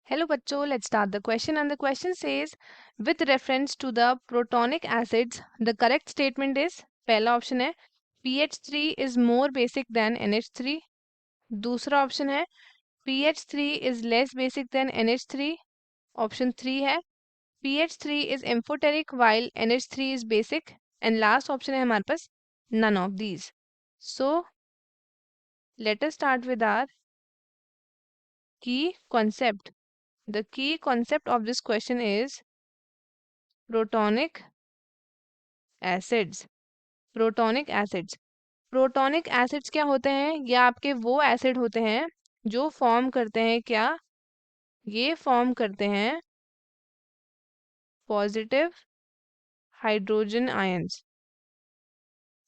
Hello bachcho, let's start the question and the question says with reference to the protonic acids the correct statement is पहला option है PH3 is more basic than NH3 दूसरा option है PH3 is less basic than NH3 option 3 है PH3 is amphoteric while NH3 is basic and last option है हमारे पास none of these. So let us start with our key concept. The key concept of this question is protonic acids. Protonic acids protonic acids क्या होते हैं? ये आपके वो acid होते हैं जो फॉर्म करते हैं क्या? ये फॉर्म करते हैं positive hydrogen ions.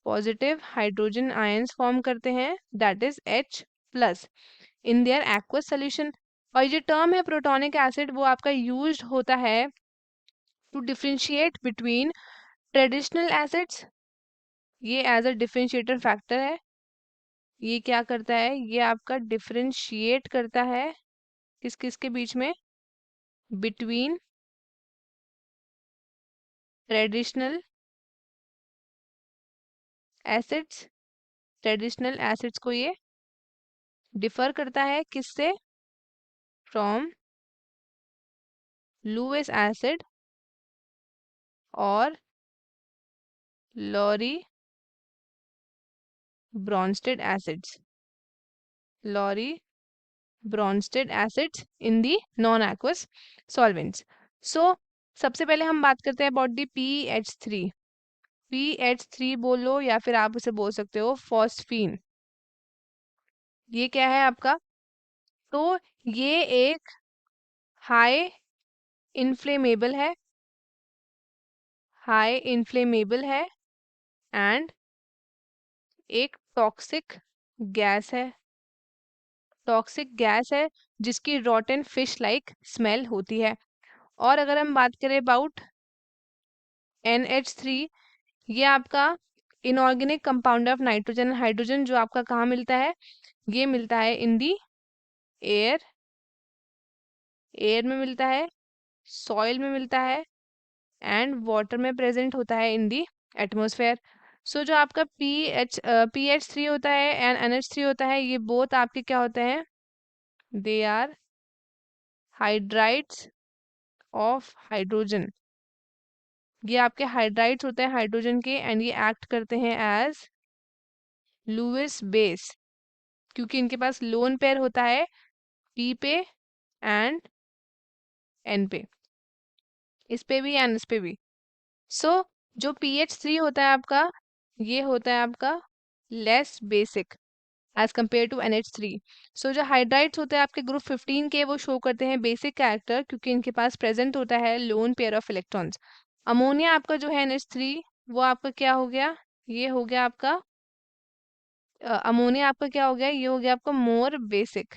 Positive hydrogen ions form करते हैं that is H+ in their aqueous solution. और ये टर्म है प्रोटॉनिक एसिड वो आपका यूज्ड होता है to differentiate between traditional acids. ये एज अ डिफरेंशिएटर फैक्टर है. ये क्या करता है? ये आपका डिफरेंशिएट करता है किस किस के बीच में? Between traditional acids. Traditional acids को ये डिफर करता है किससे? फ्रॉम लुईस एसिड और Lowry Bronsted acids. Lowry Bronsted acids in the non aqueous solvents. So सबसे पहले हम बात करते हैं अबाउट दी PH3. PH3 बोलो या फिर आप उसे बोल सकते हो फॉस्फीन. ये क्या है आपका? तो ये एक हाई इन्फ्लेमेबल है. हाई इन्फ्लेमेबल है एंड एक टॉक्सिक गैस है. टॉक्सिक गैस है जिसकी रॉटन फिश लाइक स्मेल होती है. और अगर हम बात करें अबाउट NH3, ये आपका inorganic compound of nitrogen and hydrogen जो आपका कहाँ मिलता है? ये मिलता है इन दी एयर. एयर में मिलता है, सॉइल में मिलता है एंड वाटर में प्रेजेंट होता है इन दी एटमोसफेयर. सो जो आपका PH3 होता है एंड NH3 होता है ये बोथ आपके क्या होते हैं? They are hydrides of hydrogen. ये आपके हाइड्राइड्स होते हैं हाइड्रोजन के एंड ये एक्ट करते हैं एज लुईस बेस क्योंकि इनके पास लोन पेयर होता है P पे एंड N पे. इस पे भी एंड इस पे भी. सो जो PH3 होता है आपका ये होता है आपका less basic as compare to NH3. So जो हाइड्राइड्स होते हैं आपके ग्रुप 15 के वो शो करते हैं बेसिक कैरेक्टर क्योंकि इनके पास प्रेजेंट होता है lone pair of electrons. Ammonia आपका जो है NH3 वो आपका क्या हो गया? ये हो गया आपका अमोनिया आपका क्या हो गया? ये हो गया आपका मोर basic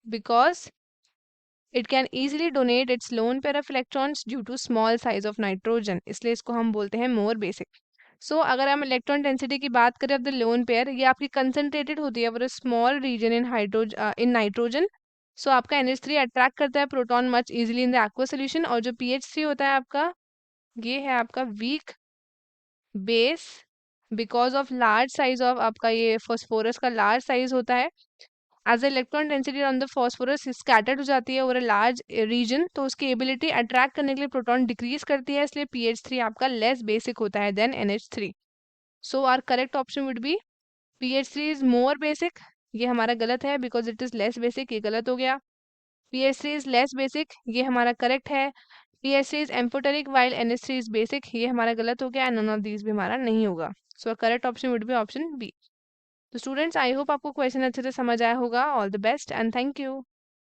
because it can easily donate its lone pair of electrons due to small size of nitrogen. इसलिए इसको हम बोलते हैं मोर बेसिक. सो अगर हम इलेक्ट्रॉन डेंसिटी की बात करें ऑफ द लोन पेयर ये आपकी कंसंट्रेटेड होती है for a small region in nitrogen. So आपका NH3 अट्रैक्ट करता है proton much easily in the aqueous solution. और जो PH3 होता है आपका ये है आपका weak base because of large size of आपका ये फॉस्फोरस का लार्ज साइज होता है. As electron density on the phosphorus scattered हो जाती है ओवर अ लार्ज रीजन तो उसकी एबिलिटी अट्रैक्ट करने के लिए प्रोटॉन डिक्रीज करती है इसलिए PH3 आपका लेस बेसिक होता है then NH3. So our correct option would be PH3 is more basic. ये हमारा गलत है because it is less basic. ये गलत हो गया. PH3 इज लेस बेसिक ये हमारा करेक्ट है. PH3 is amphoteric while NH3 is basic ये हमारा गलत हो गया एंड नन ऑफ दीज भी हमारा नहीं होगा. So correct option would be option B. तो स्टूडेंट्स आई होप आपको क्वेश्चन अच्छे से समझ आया होगा. All the best and thank you.